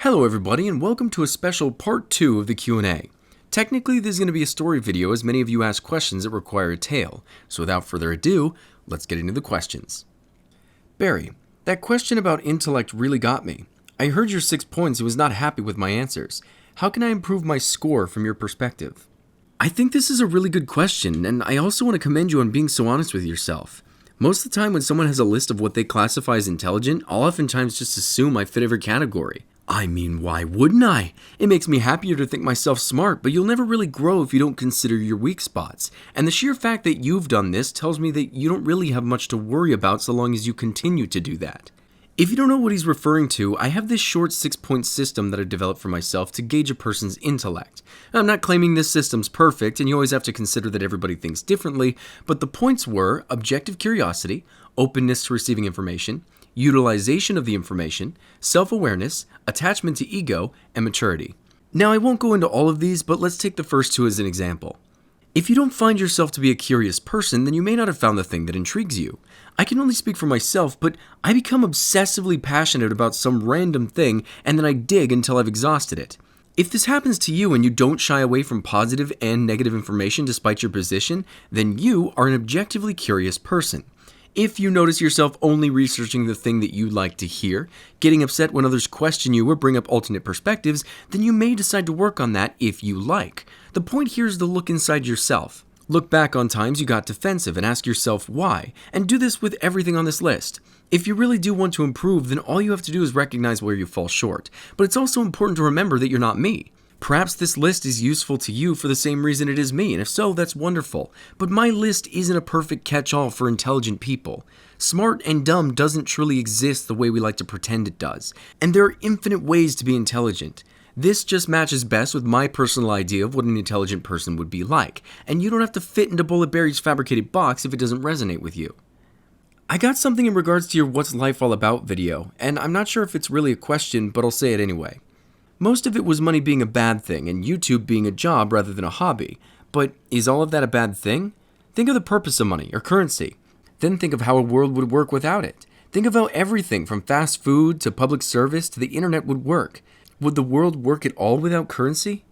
Hello everybody and welcome to a special part 2 of the Q&A. Technically this is going to be a story video as many of you ask questions that require a tale, so without further ado, let's get into the questions. Barry, that question about intellect really got me. I heard your 6 points and was not happy with my answers. How can I improve my score from your perspective? I think this is a really good question, and I also want to commend you on being so honest with yourself. Most of the time when someone has a list of what they classify as intelligent, I'll oftentimes just assume I fit every category. I mean, why wouldn't I? It makes me happier to think myself smart, but you'll never really grow if you don't consider your weak spots. And the sheer fact that you've done this tells me that you don't really have much to worry about so long as you continue to do that. If you don't know what he's referring to, I have this short 6-point system that I've developed for myself to gauge a person's intellect. I'm not claiming this system's perfect, and you always have to consider that everybody thinks differently, but the points were objective curiosity, openness to receiving information, utilization of the information, self-awareness, attachment to ego, and maturity. Now, I won't go into all of these, but let's take the first two as an example. If you don't find yourself to be a curious person, then you may not have found the thing that intrigues you. I can only speak for myself, but I become obsessively passionate about some random thing, and then I dig until I've exhausted it. If this happens to you and you don't shy away from positive and negative information despite your position, then you are an objectively curious person. If you notice yourself only researching the thing that you like to hear, getting upset when others question you or bring up alternate perspectives, then you may decide to work on that if you like. The point here is to look inside yourself. Look back on times you got defensive and ask yourself why, and do this with everything on this list. If you really do want to improve, then all you have to do is recognize where you fall short. But it's also important to remember that you're not me. Perhaps this list is useful to you for the same reason it is me, and if so, that's wonderful. But my list isn't a perfect catch-all for intelligent people. Smart and dumb doesn't truly exist the way we like to pretend it does, and there are infinite ways to be intelligent. This just matches best with my personal idea of what an intelligent person would be like, and you don't have to fit into BulletBarry's fabricated box if it doesn't resonate with you. I got something in regards to your What's Life All About video, and I'm not sure if it's really a question, but I'll say it anyway. Most of it was money being a bad thing and YouTube being a job rather than a hobby. But is all of that a bad thing? Think of the purpose of money or currency. Then think of how a world would work without it. Think of how everything from fast food to public service to the internet would work. Would the world work at all without currency?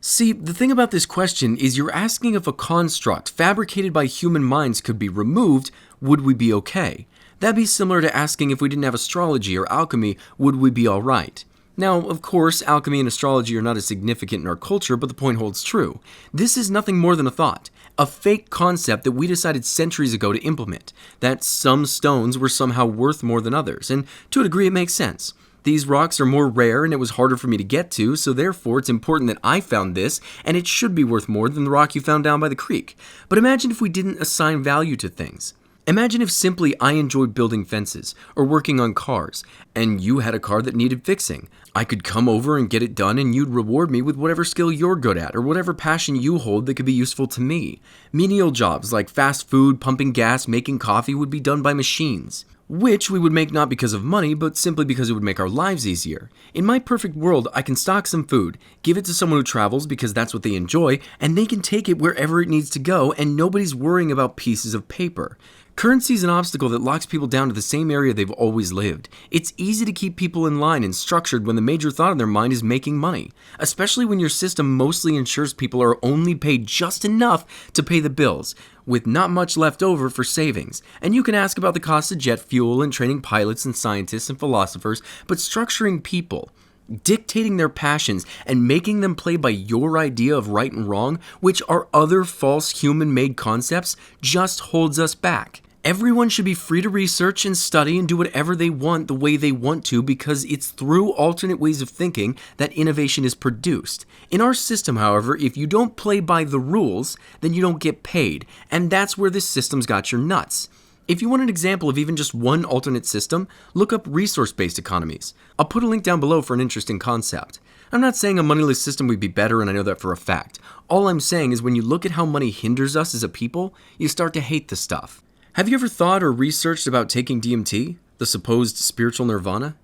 See, the thing about this question is you're asking if a construct fabricated by human minds could be removed, would we be okay? That'd be similar to asking if we didn't have astrology or alchemy, would we be alright? Now, of course, alchemy and astrology are not as significant in our culture, but the point holds true. This is nothing more than a thought, a fake concept that we decided centuries ago to implement, that some stones were somehow worth more than others, and to a degree it makes sense. These rocks are more rare and it was harder for me to get to, so therefore it's important that I found this, and it should be worth more than the rock you found down by the creek. But imagine if we didn't assign value to things. Imagine if simply I enjoyed building fences or working on cars, and you had a car that needed fixing. I could come over and get it done, and you'd reward me with whatever skill you're good at or whatever passion you hold that could be useful to me. Menial jobs like fast food, pumping gas, making coffee would be done by machines, which we would make not because of money, but simply because it would make our lives easier. In my perfect world, I can stock some food, give it to someone who travels because that's what they enjoy, and they can take it wherever it needs to go, and nobody's worrying about pieces of paper. Currency is an obstacle that locks people down to the same area they've always lived. It's easy to keep people in line and structured when the major thought in their mind is making money, especially when your system mostly ensures people are only paid just enough to pay the bills, with not much left over for savings. And you can ask about the cost of jet fuel and training pilots and scientists and philosophers, but structuring people, dictating their passions, and making them play by your idea of right and wrong, which are other false human-made concepts, just holds us back. Everyone should be free to research and study and do whatever they want the way they want to because it's through alternate ways of thinking that innovation is produced. In our system, however, if you don't play by the rules, then you don't get paid, and that's where this system's got your nuts. If you want an example of even just one alternate system, look up resource-based economies. I'll put a link down below for an interesting concept. I'm not saying a moneyless system would be better, and I know that for a fact. All I'm saying is when you look at how money hinders us as a people, you start to hate the stuff. Have you ever thought or researched about taking DMT, the supposed spiritual nirvana?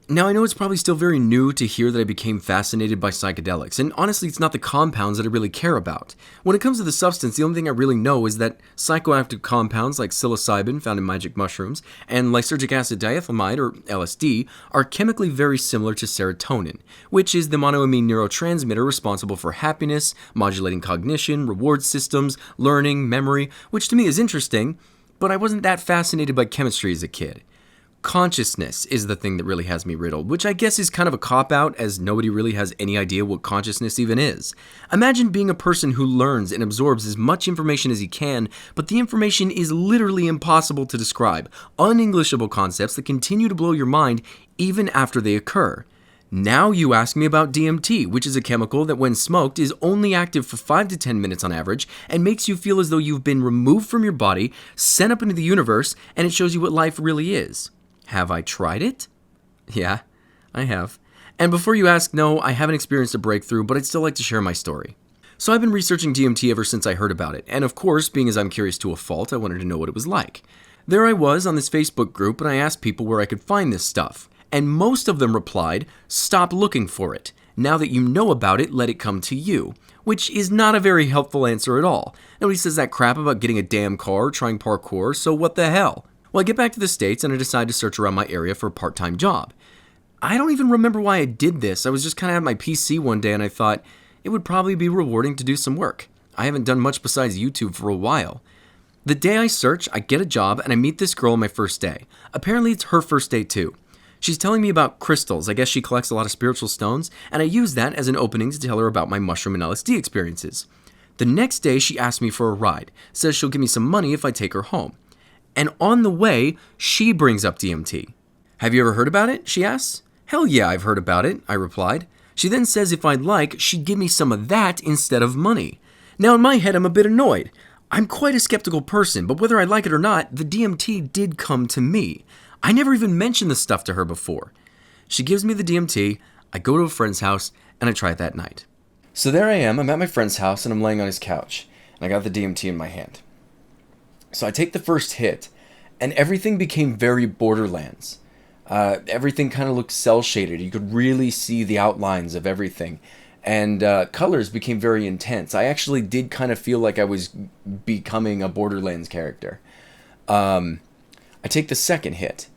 Now, I know it's probably still very new to hear that I became fascinated by psychedelics, and honestly, it's not the compounds that I really care about. When it comes to the substance, the only thing I really know is that psychoactive compounds like psilocybin, found in magic mushrooms, and lysergic acid diethylamide, or LSD, are chemically very similar to serotonin, which is the monoamine neurotransmitter responsible for happiness, modulating cognition, reward systems, learning, memory, which to me is interesting, but I wasn't that fascinated by chemistry as a kid. Consciousness is the thing that really has me riddled, which I guess is kind of a cop-out, as nobody really has any idea what consciousness even is. Imagine being a person who learns and absorbs as much information as he can, but the information is literally impossible to describe. Unenglishable concepts that continue to blow your mind even after they occur. Now you ask me about DMT, which is a chemical that when smoked is only active for 5 to 10 minutes on average and makes you feel as though you've been removed from your body, sent up into the universe, and it shows you what life really is. Have I tried it? Yeah, I have. And before you ask, no, I haven't experienced a breakthrough, but I'd still like to share my story. So I've been researching DMT ever since I heard about it, and of course, being as I'm curious to a fault, I wanted to know what it was like. There I was on this Facebook group, and I asked people where I could find this stuff, and most of them replied, stop looking for it. Now that you know about it, let it come to you. Which is not a very helpful answer at all. Nobody says that crap about getting a damn car or trying parkour, so what the hell? Well, I get back to the States and I decide to search around my area for a part-time job. I don't even remember why I did this. I was just kind of at my PC one day and I thought it would probably be rewarding to do some work. I haven't done much besides YouTube for a while. The day I search, I get a job and I meet this girl on my first day. Apparently it's her first day too. She's telling me about crystals. I guess she collects a lot of spiritual stones, and I use that as an opening to tell her about my mushroom and LSD experiences. The next day she asks me for a ride, says she'll give me some money if I take her home. And on the way, she brings up DMT. Have you ever heard about it? She asks. Hell yeah, I've heard about it, I replied. She then says if I'd like, she'd give me some of that instead of money. Now in my head, I'm a bit annoyed. I'm quite a skeptical person, but whether I like it or not, the DMT did come to me. I never even mentioned the stuff to her before. She gives me the DMT, I go to a friend's house, and I try it that night. So there I am, I'm at my friend's house, and I'm laying on his couch, and I got the DMT in my hand. So I take the first hit, and everything became very Borderlands. Everything kind of looked cel-shaded. You could really see the outlines of everything. And colors became very intense. I actually did kind of feel like I was becoming a Borderlands character. I take the second hit,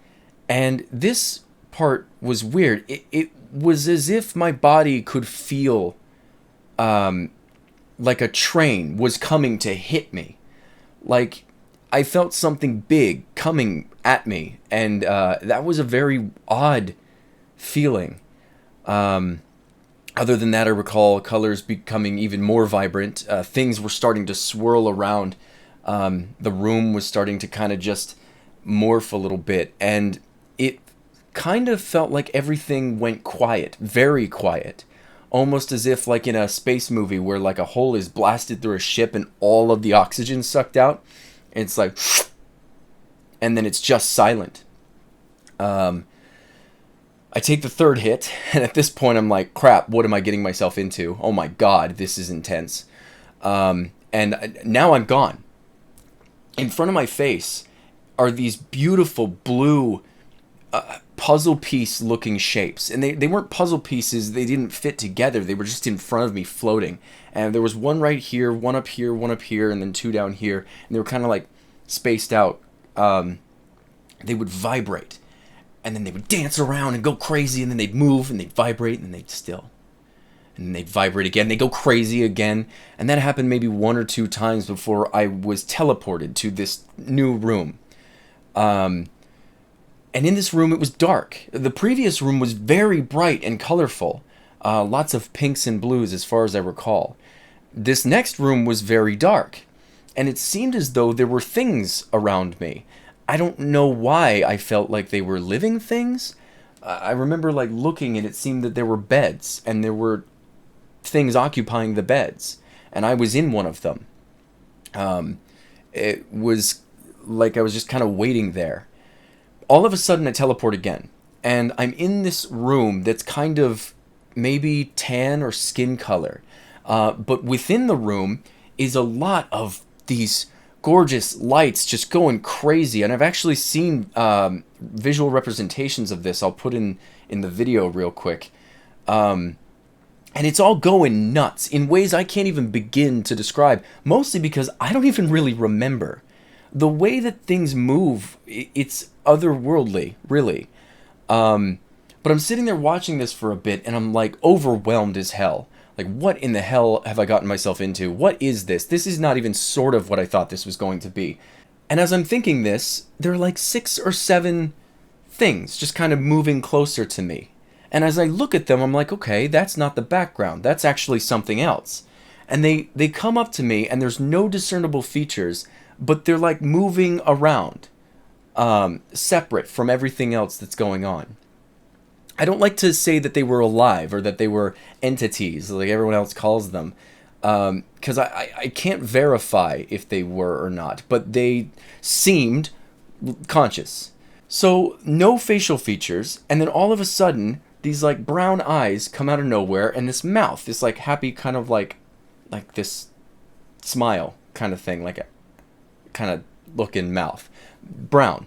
and this part was weird. It was as if my body could feel like a train was coming to hit me. Like, I felt something big coming at me, and that was a very odd feeling. Other than that, I recall colors becoming even more vibrant. Things were starting to swirl around. The room was starting to kind of just morph a little bit, and it kind of felt like everything went quiet, very quiet. Almost as if like in a space movie where like a hole is blasted through a ship and all of the oxygen sucked out. It's like, and then it's just silent. I take the third hit, and at this point I'm like, crap, what am I getting myself into? Oh my god, this is intense. And now I'm gone. In front of my face are these beautiful blue puzzle piece looking shapes. And they weren't puzzle pieces, they didn't fit together, they were just in front of me floating. And there was one right here, one up here, one up here, and then two down here. And they were kind of like spaced out. They would vibrate. And then they would dance around and go crazy, and then they'd move, and they'd vibrate, and then they'd still. And then they'd vibrate again, they'd go crazy again. And that happened maybe 1 or 2 times before I was teleported to this new room. And in this room, it was dark. The previous room was very bright and colorful. Lots of pinks and blues, as far as I recall. This next room was very dark. And it seemed as though there were things around me. I don't know why I felt like they were living things. I remember like looking, and it seemed that there were beds, and there were things occupying the beds. And I was in one of them. It was like I was just kind of waiting there. All of a sudden I teleport again, and I'm in this room that's kind of maybe tan or skin color, but within the room is a lot of these gorgeous lights just going crazy, and I've actually seen visual representations of this. I'll put in in the video real quick. And it's all going nuts in ways I can't even begin to describe, mostly because I don't even really remember. The way that things move, it's otherworldly, really. But I'm sitting there watching this for a bit, and I'm like overwhelmed as hell. Like, what in the hell have I gotten myself into? What is this? This is not even sort of what I thought this was going to be. And as I'm thinking this, there are like 6 or 7 things just kind of moving closer to me. And as I look at them, I'm like, okay, that's not the background. That's actually something else. And they come up to me, and there's no discernible features, but they're like moving around, separate from everything else that's going on. I don't like to say that they were alive or that they were entities, like everyone else calls them, because I can't verify if they were or not, but they seemed conscious. So no facial features, and then all of a sudden, these like brown eyes come out of nowhere, and this mouth, this like happy kind of like this smile kind of thing, like a kind of looking mouth, brown.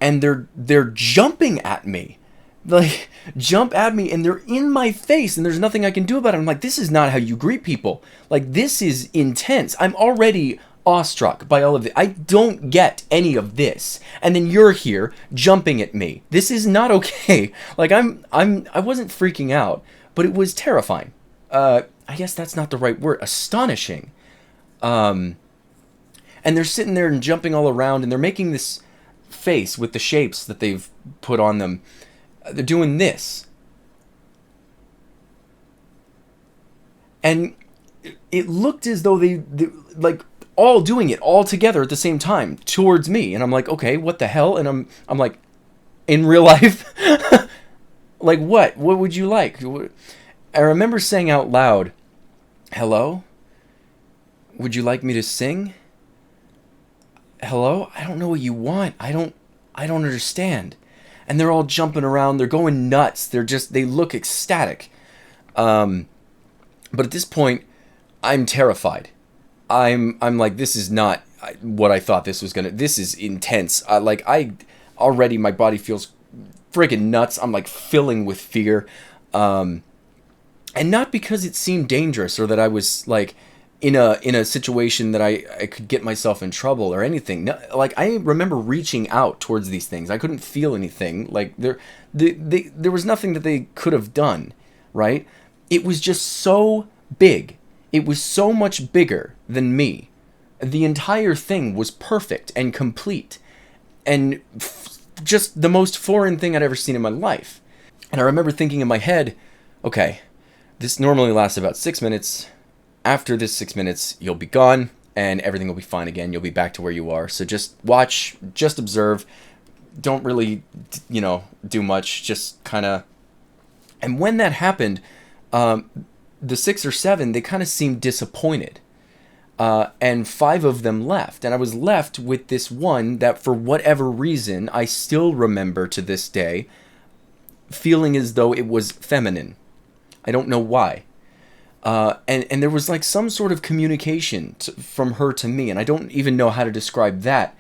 And they're jumping at me, like jump at me, and they're in my face, and there's nothing I can do about it. I'm like, this is not how you greet people. Like, this is intense. I'm already awestruck by all of it. I don't get any of this, and then you're here jumping at me. This is not okay. Like, I wasn't freaking out, but it was terrifying. I guess that's not the right word. Astonishing. And they're sitting there and jumping all around, and they're making this face with the shapes that they've put on them. They're doing this. And it looked as though they like all doing it all together at the same time towards me. And I'm like, okay, what the hell? And I'm like, in real life? Like, what? What would you like? I remember saying out loud, hello? Would you like me to sing? Hello? I don't know what you want. I don't understand. And they're all jumping around. They're going nuts. They look ecstatic. But at this point, I'm terrified. I'm like, this is not what I thought this was this is intense. Already my body feels friggin' nuts. I'm like filling with fear. And not because it seemed dangerous or that I was like in a situation that I could get myself in trouble or anything. No, like, I remember reaching out towards these things. I couldn't feel anything. Like, there was nothing that they could have done, right? It was just so big. It was so much bigger than me. The entire thing was perfect and complete, and just the most foreign thing I'd ever seen in my life. And I remember thinking in my head, okay, this normally lasts about 6 minutes. After this 6 minutes, you'll be gone, and everything will be fine again. You'll be back to where you are. So just watch, just observe. Don't really, do much. Just kind of... And when that happened, the 6 or 7, they kind of seemed disappointed. And 5 of them left. And I was left with this one that, for whatever reason, I still remember to this day, feeling as though it was feminine. I don't know why. And there was like some sort of communication from her to me, and I don't even know how to describe that.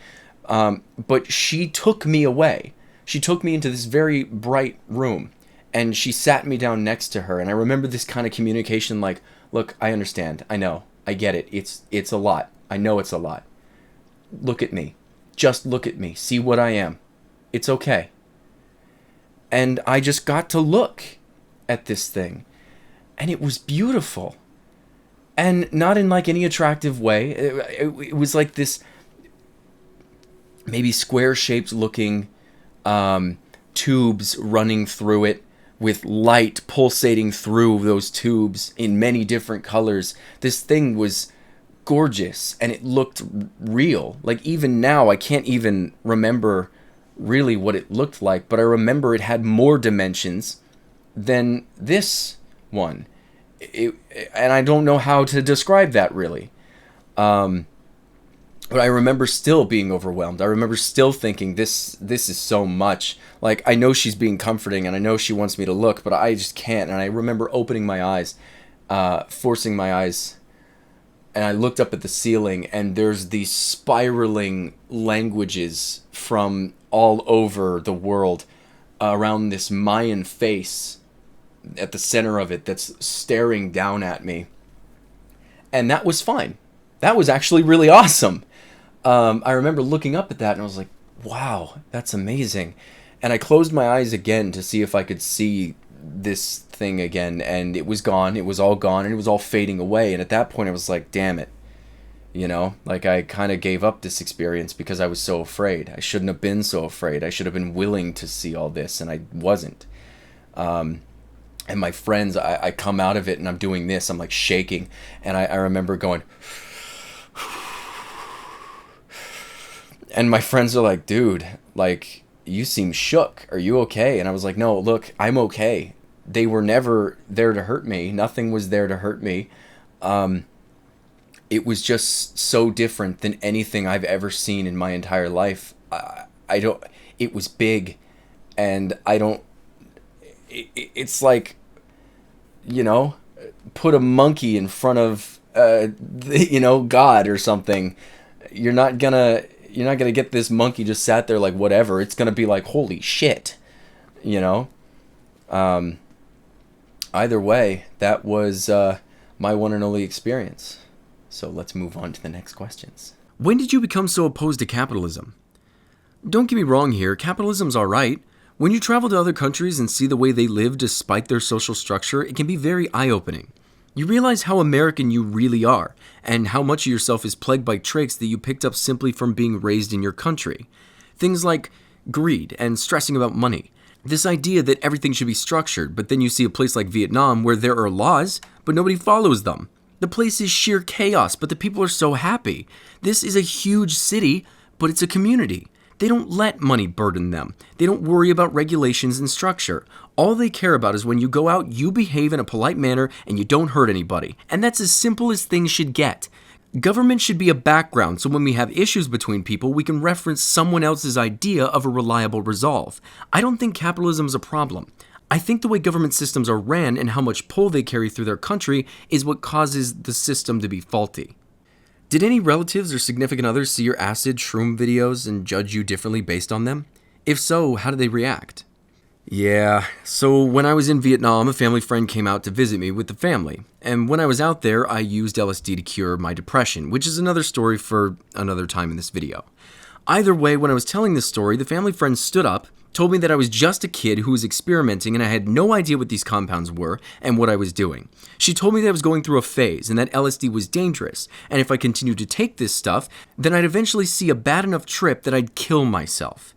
But she took me away. She took me into this very bright room, and she sat me down next to her. And I remember this kind of communication like, look, I understand. I know. I get it. It's a lot. I know it's a lot. Look at me. Just look at me. See what I am. It's okay. And I just got to look at this thing. And it was beautiful. And not in like any attractive way. It was like this maybe square-shaped looking tubes running through it, with light pulsating through those tubes in many different colors. This thing was gorgeous, and it looked real. Like, even now, I can't even remember really what it looked like, but I remember it had more dimensions than this one. And I don't know how to describe that, really. But I remember still being overwhelmed. I remember still thinking, this is so much. Like, I know she's being comforting, and I know she wants me to look, but I just can't. And I remember opening my eyes, forcing my eyes, and I looked up at the ceiling, and there's these spiraling languages from all over the world, around this Mayan face at the center of it that's staring down at me. And that was fine. That was actually really awesome. I remember looking up at that and I was like, wow, that's amazing. And I closed my eyes again to see if I could see this thing again, and it was gone. It was all gone, and it was all fading away. And at that point I was like, damn it. You know, like I kind of gave up this experience because I was so afraid. I shouldn't have been so afraid. I should have been willing to see all this, and I wasn't. And my friends, I come out of it and I'm doing this. I'm like shaking, and I remember going, and my friends are like, dude, like, you seem shook. Are you okay? And I was like, no, look, I'm okay. They were never there to hurt me. Nothing was there to hurt me. It was just so different than anything I've ever seen in my entire life. It was big, and it's like, you know, put a monkey in front of, God or something. You're not gonna get this monkey just sat there like whatever. It's gonna be like, holy shit, you know. Either way, that was my one and only experience. So let's move on to the next questions. When did you become so opposed to capitalism? Don't get me wrong here, capitalism's alright. When you travel to other countries and see the way they live despite their social structure, it can be very eye-opening. You realize how American you really are, and how much of yourself is plagued by traits that you picked up simply from being raised in your country. Things like greed and stressing about money. This idea that everything should be structured, but then you see a place like Vietnam where there are laws, but nobody follows them. The place is sheer chaos, but the people are so happy. This is a huge city, but it's a community. They don't let money burden them. They don't worry about regulations and structure. All they care about is when you go out, you behave in a polite manner and you don't hurt anybody. And that's as simple as things should get. Government should be a background, so when we have issues between people, we can reference someone else's idea of a reliable resolve. I don't think capitalism is a problem. I think the way government systems are ran and how much pull they carry through their country is what causes the system to be faulty. Did any relatives or significant others see your acid, shroom videos and judge you differently based on them? If so, how did they react? Yeah, so when I was in Vietnam, a family friend came out to visit me with the family. And when I was out there, I used LSD to cure my depression, which is another story for another time in this video. Either way, when I was telling this story, the family friend stood up, told me that I was just a kid who was experimenting and I had no idea what these compounds were and what I was doing. She told me that I was going through a phase and that LSD was dangerous, and if I continued to take this stuff, then I'd eventually see a bad enough trip that I'd kill myself.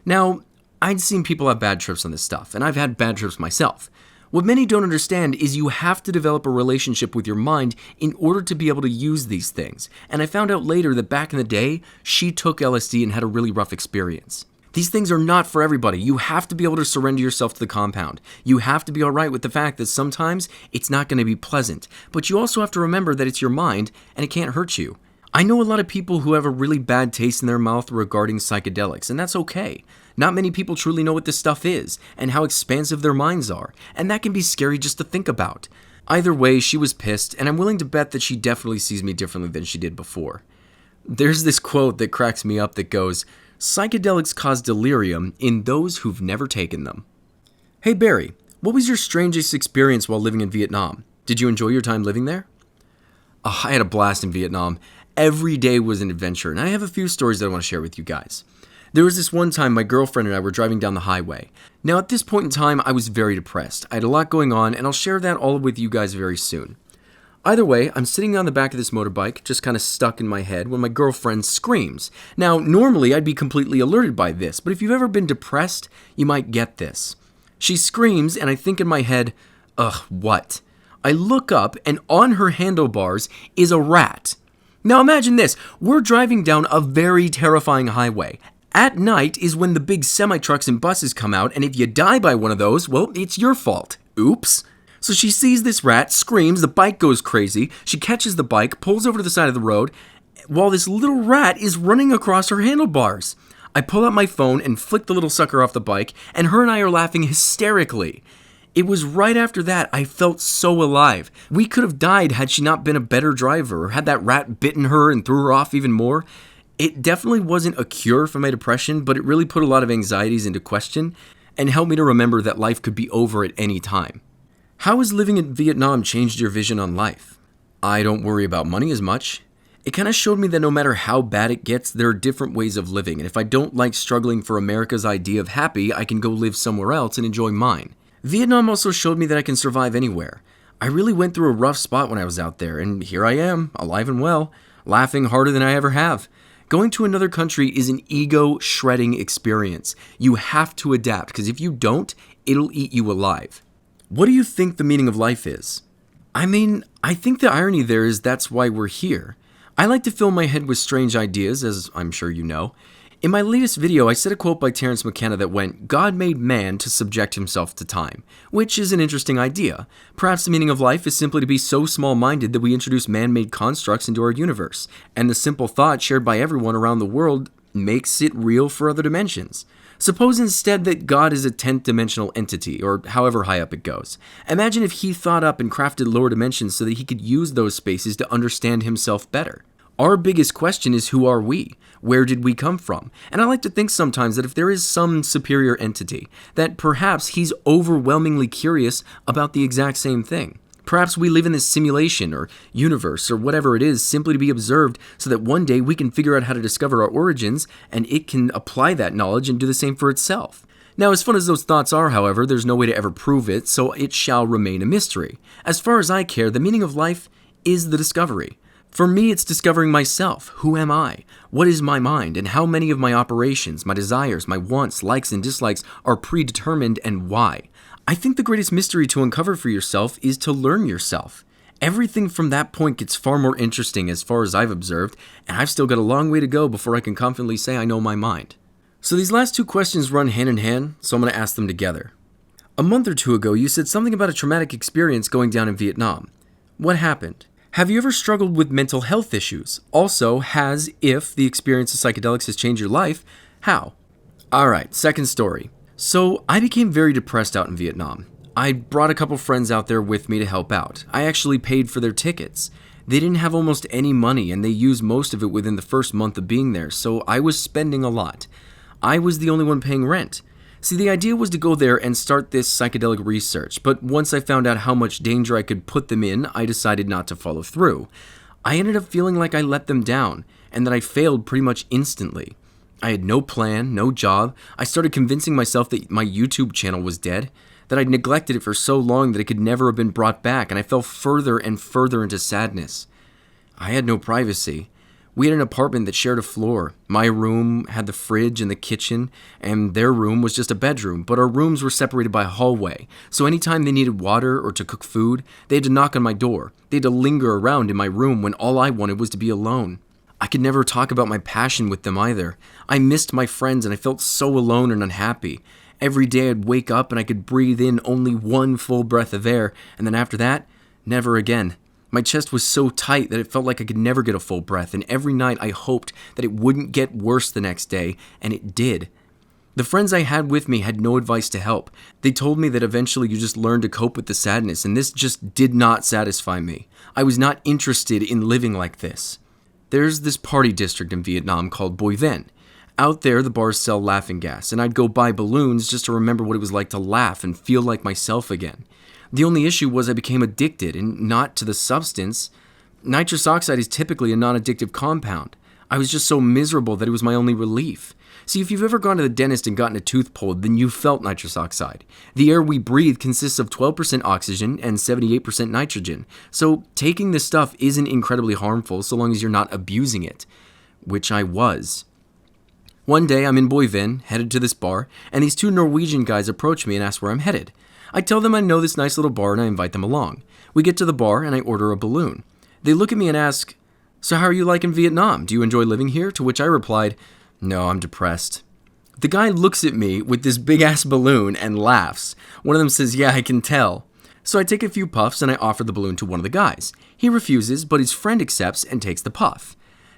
Now, I'd seen people have bad trips on this stuff, and I've had bad trips myself. What many don't understand is you have to develop a relationship with your mind in order to be able to use these things, and I found out later that back in the day, she took LSD and had a really rough experience. These things are not for everybody. You have to be able to surrender yourself to the compound. You have to be alright with the fact that sometimes it's not going to be pleasant, but you also have to remember that it's your mind and it can't hurt you. I know a lot of people who have a really bad taste in their mouth regarding psychedelics, and that's okay. Not many people truly know what this stuff is and how expansive their minds are, and that can be scary just to think about. Either way, she was pissed, and I'm willing to bet that she definitely sees me differently than she did before. There's this quote that cracks me up that goes, "Psychedelics cause delirium in those who've never taken them." Hey Barry, what was your strangest experience while living in Vietnam? Did you enjoy your time living there? Oh, I had a blast in Vietnam. Every day was an adventure, and I have a few stories that I want to share with you guys. There was this one time my girlfriend and I were driving down the highway. Now at this point in time, I was very depressed. I had a lot going on, and I'll share that all with you guys very soon. Either way, I'm sitting on the back of this motorbike, just kind of stuck in my head, when my girlfriend screams. Now, normally I'd be completely alerted by this, but if you've ever been depressed, you might get this. She screams, and I think in my head, ugh, what? I look up, and on her handlebars is a rat. Now imagine this, we're driving down a very terrifying highway. At night is when the big semi-trucks and buses come out, and if you die by one of those, well, it's your fault. Oops. So she sees this rat, screams, the bike goes crazy, she catches the bike, pulls over to the side of the road, while this little rat is running across her handlebars. I pull out my phone and flick the little sucker off the bike, and her and I are laughing hysterically. It was right after that I felt so alive. We could have died had she not been a better driver, or had that rat bitten her and threw her off even more. It definitely wasn't a cure for my depression, but it really put a lot of anxieties into question. and helped me to remember that life could be over at any time. How has living in Vietnam changed your vision on life? I don't worry about money as much. It kind of showed me that no matter how bad it gets, there are different ways of living, and if I don't like struggling for America's idea of happy, I can go live somewhere else and enjoy mine. Vietnam also showed me that I can survive anywhere. I really went through a rough spot when I was out there, and here I am, alive and well, laughing harder than I ever have. Going to another country is an ego-shredding experience. You have to adapt, because if you don't, it'll eat you alive. What do you think the meaning of life is? I think the irony there is that's why we're here. I like to fill my head with strange ideas, as I'm sure you know. In my latest video, I said a quote by Terence McKenna that went, "God made man to subject himself to time," which is an interesting idea. Perhaps the meaning of life is simply to be so small-minded that we introduce man-made constructs into our universe, and the simple thought shared by everyone around the world makes it real for other dimensions. Suppose instead that God is a 10th dimensional entity, or however high up it goes. Imagine if he thought up and crafted lower dimensions so that he could use those spaces to understand himself better. Our biggest question is, who are we? Where did we come from? And I like to think sometimes that if there is some superior entity, that perhaps he's overwhelmingly curious about the exact same thing. Perhaps we live in this simulation or universe or whatever it is simply to be observed so that one day we can figure out how to discover our origins and it can apply that knowledge and do the same for itself. Now, as fun as those thoughts are, however, there's no way to ever prove it, so it shall remain a mystery. As far as I care, the meaning of life is the discovery. For me, it's discovering myself. Who am I? What is my mind? And how many of my operations, my desires, my wants, likes, and dislikes are predetermined, and why? I think the greatest mystery to uncover for yourself is to learn yourself. Everything from that point gets far more interesting as far as I've observed, and I've still got a long way to go before I can confidently say I know my mind. So these last two questions run hand in hand, so I'm going to ask them together. A month or two ago, you said something about a traumatic experience going down in Vietnam. What happened? Have you ever struggled with mental health issues? Also, if the experience of psychedelics has changed your life, how? Alright, second story. So, I became very depressed out in Vietnam. I brought a couple friends out there with me to help out. I actually paid for their tickets. They didn't have almost any money, and they used most of it within the first month of being there, so I was spending a lot. I was the only one paying rent. See, the idea was to go there and start this psychedelic research, but once I found out how much danger I could put them in, I decided not to follow through. I ended up feeling like I let them down, and that I failed pretty much instantly. I had no plan, no job. I started convincing myself that my YouTube channel was dead, that I'd neglected it for so long that it could never have been brought back, and I fell further and further into sadness. I had no privacy. We had an apartment that shared a floor. My room had the fridge and the kitchen, and their room was just a bedroom, but our rooms were separated by a hallway, so anytime they needed water or to cook food, they had to knock on my door. They had to linger around in my room when all I wanted was to be alone. I could never talk about my passion with them either. I missed my friends and I felt so alone and unhappy. Every day I'd wake up and I could breathe in only one full breath of air, and then after that, never again. My chest was so tight that it felt like I could never get a full breath, and every night I hoped that it wouldn't get worse the next day, and it did. The friends I had with me had no advice to help. They told me that eventually you just learn to cope with the sadness, and this just did not satisfy me. I was not interested in living like this. There's this party district in Vietnam called Boi Vien. Out there, the bars sell laughing gas, and I'd go buy balloons just to remember what it was like to laugh and feel like myself again. The only issue was I became addicted, and not to the substance. Nitrous oxide is typically a non-addictive compound. I was just so miserable that it was my only relief. See, if you've ever gone to the dentist and gotten a tooth pulled, then you felt nitrous oxide. The air we breathe consists of 12% oxygen and 78% nitrogen, so taking this stuff isn't incredibly harmful so long as you're not abusing it, which I was. One day, I'm in Boi Vien, headed to this bar, and these two Norwegian guys approach me and ask where I'm headed. I tell them I know this nice little bar and I invite them along. We get to the bar and I order a balloon. They look at me and ask, "So how are you liking Vietnam? Do you enjoy living here?" To which I replied, "No, I'm depressed." The guy looks at me with this big-ass balloon and laughs. One of them says, "Yeah, I can tell." So I take a few puffs and I offer the balloon to one of the guys. He refuses, but his friend accepts and takes the puff.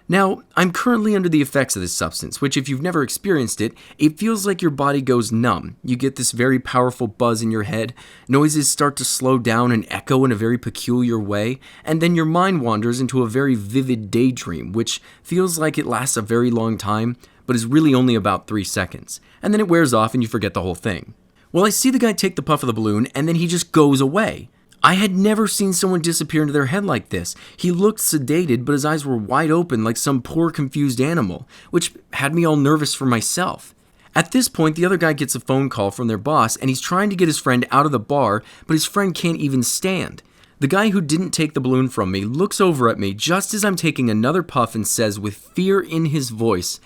Now, I'm currently under the effects of this substance, which if you've never experienced it, it feels like your body goes numb. You get this very powerful buzz in your head, noises start to slow down and echo in a very peculiar way, and then your mind wanders into a very vivid daydream, which feels like it lasts a very long time, but is really only about 3 seconds, and then it wears off and you forget the whole thing. Well, I see the guy take the puff of the balloon, and then he just goes away. I had never seen someone disappear into their head like this. He looked sedated, but his eyes were wide open like some poor confused animal, which had me all nervous for myself. At this point, the other guy gets a phone call from their boss, and he's trying to get his friend out of the bar, but his friend can't even stand. The guy who didn't take the balloon from me looks over at me just as I'm taking another puff and says with fear in his voice,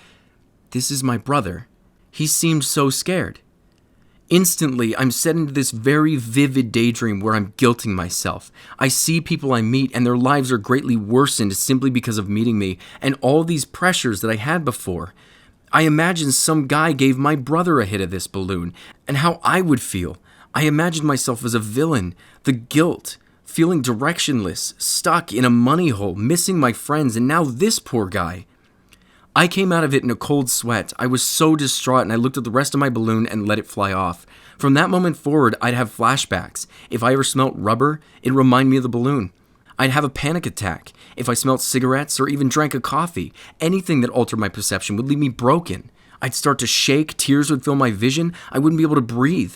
"This is my brother." He seemed so scared. Instantly, I'm set into this very vivid daydream where I'm guilting myself. I see people I meet and their lives are greatly worsened simply because of meeting me and all these pressures that I had before. I imagine some guy gave my brother a hit of this balloon and how I would feel. I imagined myself as a villain, the guilt, feeling directionless, stuck in a money hole, missing my friends, and now this poor guy. I came out of it in a cold sweat. I was so distraught, and I looked at the rest of my balloon and let it fly off. From that moment forward, I'd have flashbacks. If I ever smelt rubber, it'd remind me of the balloon. I'd have a panic attack. If I smelt cigarettes or even drank a coffee, anything that altered my perception would leave me broken. I'd start to shake, tears would fill my vision, I wouldn't be able to breathe.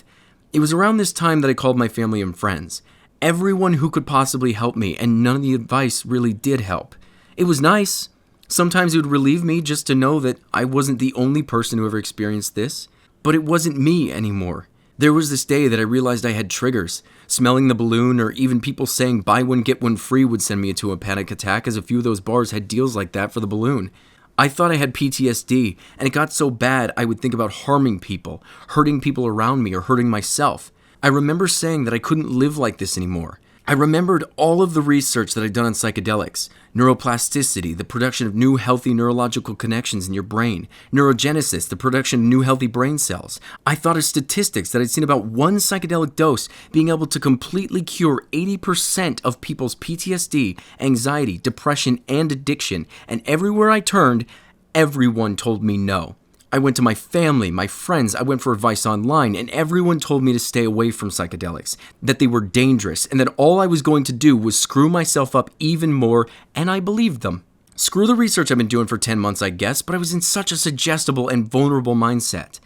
It was around this time that I called my family and friends. Everyone who could possibly help me, and none of the advice really did help. It was nice. Sometimes it would relieve me just to know that I wasn't the only person who ever experienced this, but it wasn't me anymore. There was this day that I realized I had triggers. Smelling the balloon or even people saying buy one get one free would send me into a panic attack, as a few of those bars had deals like that for the balloon. I thought I had PTSD, and it got so bad I would think about harming people, hurting people around me, or hurting myself. I remember saying that I couldn't live like this anymore. I remembered all of the research that I'd done on psychedelics, neuroplasticity, the production of new healthy neurological connections in your brain, neurogenesis, the production of new healthy brain cells. I thought of statistics that I'd seen about one psychedelic dose being able to completely cure 80% of people's PTSD, anxiety, depression, and addiction, and everywhere I turned, everyone told me no. I went to my family, my friends, I went for advice online, and everyone told me to stay away from psychedelics, that they were dangerous, and that all I was going to do was screw myself up even more, and I believed them. Screw the research I've been doing for 10 months, I guess, but I was in such a suggestible and vulnerable mindset.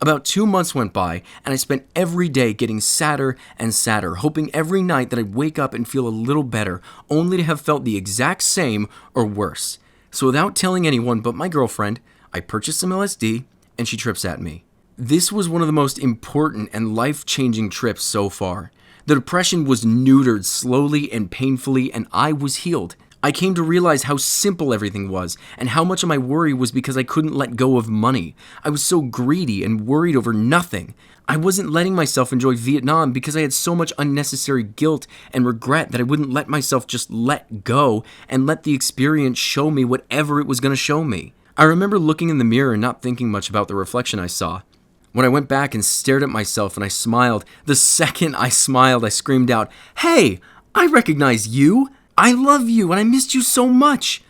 About 2 months went by, and I spent every day getting sadder and sadder, hoping every night that I'd wake up and feel a little better, only to have felt the exact same or worse. So without telling anyone but my girlfriend, I purchased some LSD, and she trips at me. This was one of the most important and life-changing trips so far. The depression was neutered slowly and painfully, and I was healed. I came to realize how simple everything was, and how much of my worry was because I couldn't let go of money. I was so greedy and worried over nothing. I wasn't letting myself enjoy Vietnam because I had so much unnecessary guilt and regret that I wouldn't let myself just let go and let the experience show me whatever it was going to show me. I remember looking in the mirror and not thinking much about the reflection I saw. When I went back and stared at myself and I smiled, the second I smiled, I screamed out, "Hey, I recognize you! I love you and I missed you so much!"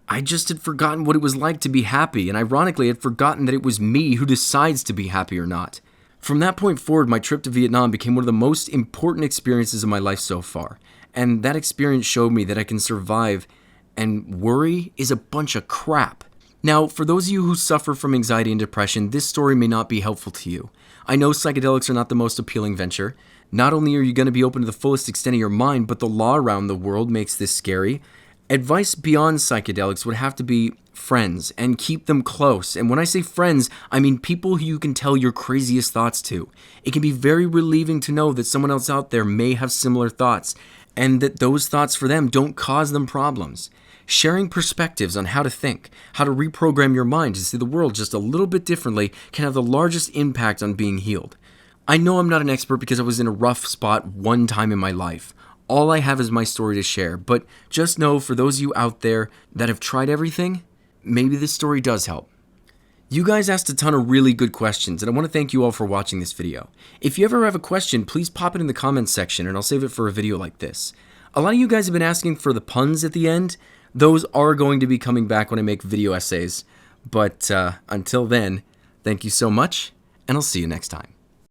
I just had forgotten what it was like to be happy, and ironically had forgotten that it was me who decides to be happy or not. From that point forward, my trip to Vietnam became one of the most important experiences of my life so far, and that experience showed me that I can survive, and worry is a bunch of crap. Now, for those of you who suffer from anxiety and depression, this story may not be helpful to you. I know psychedelics are not the most appealing venture. Not only are you going to be open to the fullest extent of your mind, but the law around the world makes this scary. Advice beyond psychedelics would have to be friends, and keep them close. And when I say friends, I mean people who you can tell your craziest thoughts to. It can be very relieving to know that someone else out there may have similar thoughts, and that those thoughts for them don't cause them problems. Sharing perspectives on how to think, how to reprogram your mind to see the world just a little bit differently can have the largest impact on being healed. I know I'm not an expert because I was in a rough spot one time in my life. All I have is my story to share, but just know for those of you out there that have tried everything, maybe this story does help. You guys asked a ton of really good questions, and I want to thank you all for watching this video. If you ever have a question, please pop it in the comments section and I'll save it for a video like this. A lot of you guys have been asking for the puns at the end. Those are going to be coming back when I make video essays. But until then, thank you so much, and I'll see you next time.